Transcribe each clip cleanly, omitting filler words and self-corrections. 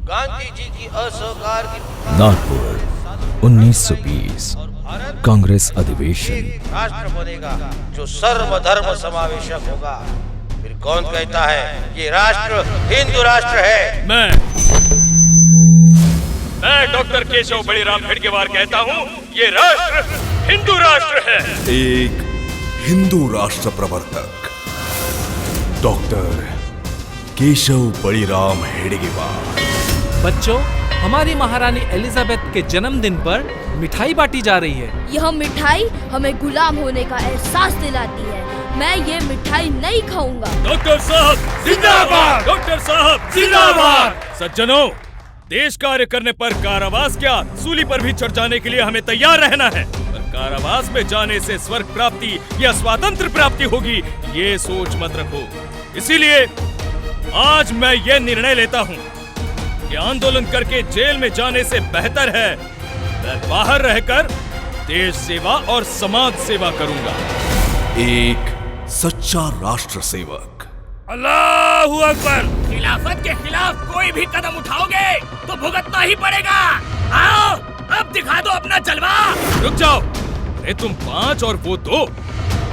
गांधी जी की असहकार की नागपुर 1920 कांग्रेस अधिवेशन। एक राष्ट्र बनेगा जो सर्वधर्म समावेशक होगा। फिर कौन कहता है ये राष्ट्र हिंदू राष्ट्र है? मैं डॉक्टर केशव बड़ीराम हेडगेवार कहता हूँ, ये राष्ट्र हिंदू राष्ट्र है। एक हिंदू राष्ट्र प्रवर्तक डॉक्टर केशव बड़ीराम हेडगेवार। बच्चों, हमारी महारानी एलिजाबेथ के जन्मदिन पर मिठाई बांटी जा रही है। यह मिठाई हमें गुलाम होने का एहसास दिलाती है। मैं ये मिठाई नहीं खाऊंगा। डॉक्टर साहब जिंदाबाद! डॉक्टर साहब जिंदाबाद! सज्जनों, देश कार्य करने पर कारावास क्या, सूली पर भी चढ़ जाने के लिए हमें तैयार रहना है। पर कारावास में जाने से स्वर्ग प्राप्ति या स्वातंत्र प्राप्ति होगी, ये सोच मत रखो। इसीलिए आज मैं ये निर्णय लेता हूँ कि आंदोलन करके जेल में जाने से बेहतर है मैं बाहर रहकर देश सेवा और समाज सेवा करूंगा। एक सच्चा राष्ट्र सेवक। अल्लाहू अकबर! खिलाफत के खिलाफ कोई भी कदम उठाओगे तो भुगतना ही पड़ेगा। आओ, अब दिखा दो अपना जलवा। रुक जाओ, अरे तुम 5 और वो 2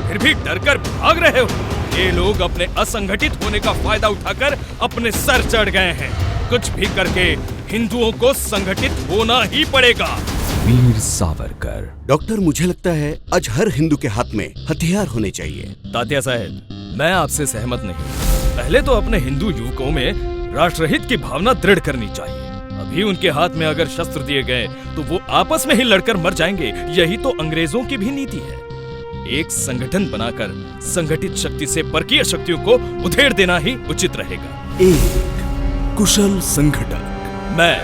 फिर भी डर कर भाग रहे हो। ये लोग अपने असंगठित होने का फायदा उठाकर अपने सर चढ़ गए हैं। कुछ भी करके हिंदुओं को संगठित होना ही पड़ेगा। वीर सावरकर। डॉक्टर, मुझे लगता है आज हर हिंदू के हाथ में हथियार होने चाहिए। तात्या साहब, मैं आपसे सहमत नहीं। पहले तो अपने हिंदू युवकों में राष्ट्रहित की भावना दृढ़ करनी चाहिए। अभी उनके हाथ में अगर शस्त्र दिए गए तो वो आपस में ही लड़कर मर जाएंगे। यही तो अंग्रेजों की भी नीति है। एक संगठन बनाकर संगठित शक्ति से परकीय शक्तियों को उधेड़ देना ही उचित रहेगा। एक कुशल संगठक। मैं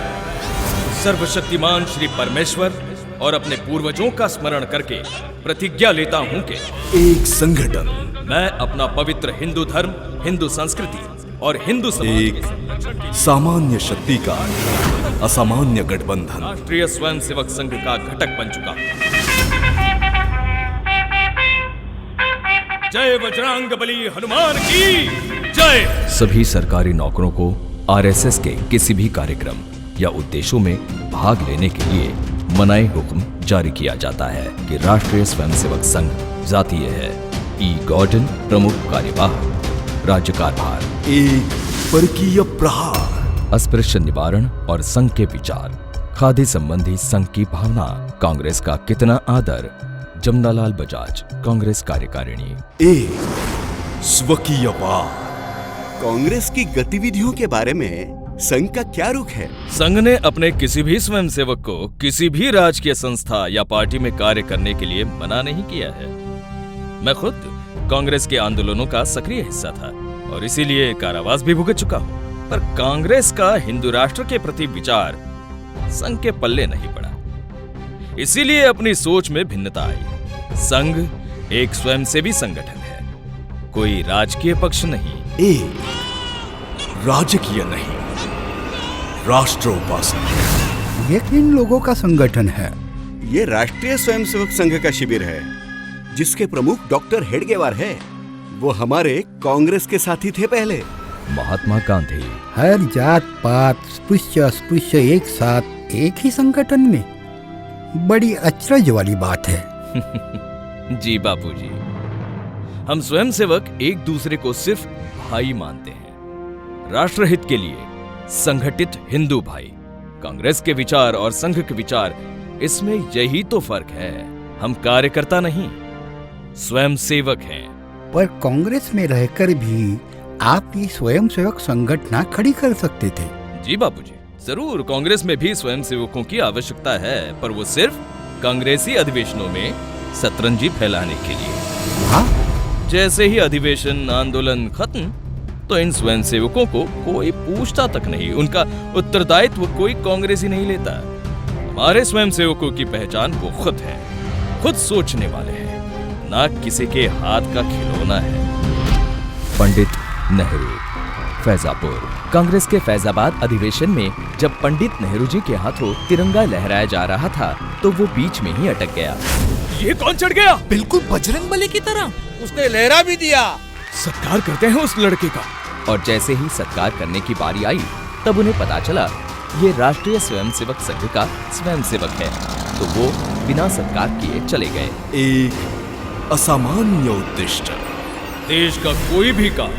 सर्वशक्तिमान श्री परमेश्वर और अपने पूर्वजों का स्मरण करके प्रतिज्ञा लेता हूँ कि एक संगठन। मैं अपना पवित्र हिंदू धर्म, हिंदू संस्कृति और हिंदू समाज एक सामान्य शक्ति का असामान्य गठबंधन राष्ट्रीय स्वयंसेवक संघ का घटक बन चुका। जय बजरंगबली हनुमान की जय। सभी सरकारी नौकरों को आरएसएस के किसी भी कार्यक्रम या उद्देश्यों में भाग लेने के लिए मनाई हुक्म जारी किया जाता है कि राष्ट्रीय स्वयंसेवक संघ जातीय है। ई गॉर्डन प्रमुख कार्यवाहक, राज्य कारभार। एक परकीय प्रहार। अस्पृश्य निवारण और संघ के विचार, खादी संबंधी संघ की भावना, कांग्रेस का कितना आदर। जमनालाल बजाज, कांग्रेस कार्यकारिणी। एक स्वकीयवाद। कांग्रेस की गतिविधियों के बारे में संघ का क्या रुख है? संघ ने अपने किसी भी स्वयंसेवक को किसी भी राजकीय संस्था या पार्टी में कार्य करने के लिए मना नहीं किया है। मैं खुद कांग्रेस के आंदोलनों का सक्रिय हिस्सा था और इसीलिए कारावास भी भुगत चुका हूँ। पर कांग्रेस का हिंदू राष्ट्र के प्रति विचार संघ के पल्ले नहीं पड़ा। इसीलिए अपनी सोच में भिन्नता आई। संघ एक स्वयंसेवी संगठन है, कोई राजकीय पक्ष नहीं। एक राजकीय नहीं, राष्ट्रोपासक। ये किन लोगों का संगठन है? ये राष्ट्रीय स्वयंसेवक संघ का शिविर है जिसके प्रमुख डॉक्टर हेडगेवार है। वो हमारे कांग्रेस के साथी थे पहले। महात्मा गांधी। हर जात पात स्पृश्य अस्पृश्य एक साथ एक ही संगठन में, बड़ी अचरज वाली बात है। जी बापूजी, हम स्वयंसेवक एक दूसरे को सिर्फ भाई मानते हैं। राष्ट्रहित के लिए संगठित हिंदू भाई। कांग्रेस के विचार और संघ के विचार, इसमें यही तो फर्क है। हम कार्यकर्ता नहीं, स्वयंसेवक हैं। पर कांग्रेस में रहकर भी आप ये स्वयंसेवक संगठन खड़ी कर सकते थे। जी बापूजी, जरूर कांग्रेस में भी स्वयंसेवकों की आवश्यकता है, पर वो सिर्फ कांग्रेसी अधिवेशनों में सतरंजी फैलाने के लिए। हाँ? जैसे ही अधिवेशन आंदोलन खत्म तो इन स्वयंसेवकों को कोई पूछता तक नहीं। उनका उत्तरदायित्व कोई कांग्रेसी नहीं लेता। हमारे स्वयंसेवकों की पहचान वो खुद है, खुद सोचने वाले हैं, ना किसी के हाथ का खिलौना है। पंडित नेहरू, फैजापुर। कांग्रेस के फैजाबाद अधिवेशन में जब पंडित नेहरू जी के हाथों तिरंगा लहराया जा रहा था तो वो बीच में ही अटक गया। ये कौन चढ़ गया? बिल्कुल बजरंगबली की तरह। उसने लहरा भी दिया। सत्कार करते हैं उस लड़के का। और जैसे ही सत्कार करने की बारी आई तब उन्हें पता चला ये राष्ट्रीय स्वयंसेवक संघ का स्वयंसेवक है, तो वो बिना सत्कार किए चले गए। एक असामान्य उद्दिष्ट। देश का कोई भी काम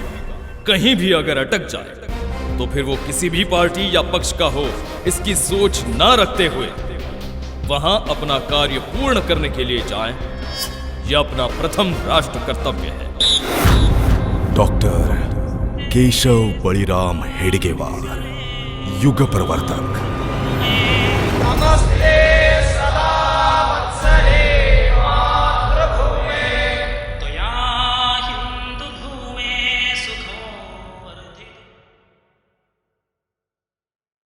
कहीं भी अगर अटक जाए तो फिर वो किसी भी पार्टी या पक्ष का हो, इसकी सोच ना रखते हुए वहां अपना कार्य पूर्ण करने के लिए जाएं, यह अपना प्रथम राष्ट्र कर्तव्य है। डॉक्टर केशव बलिराम हेडगेवार, युग प्रवर्तक।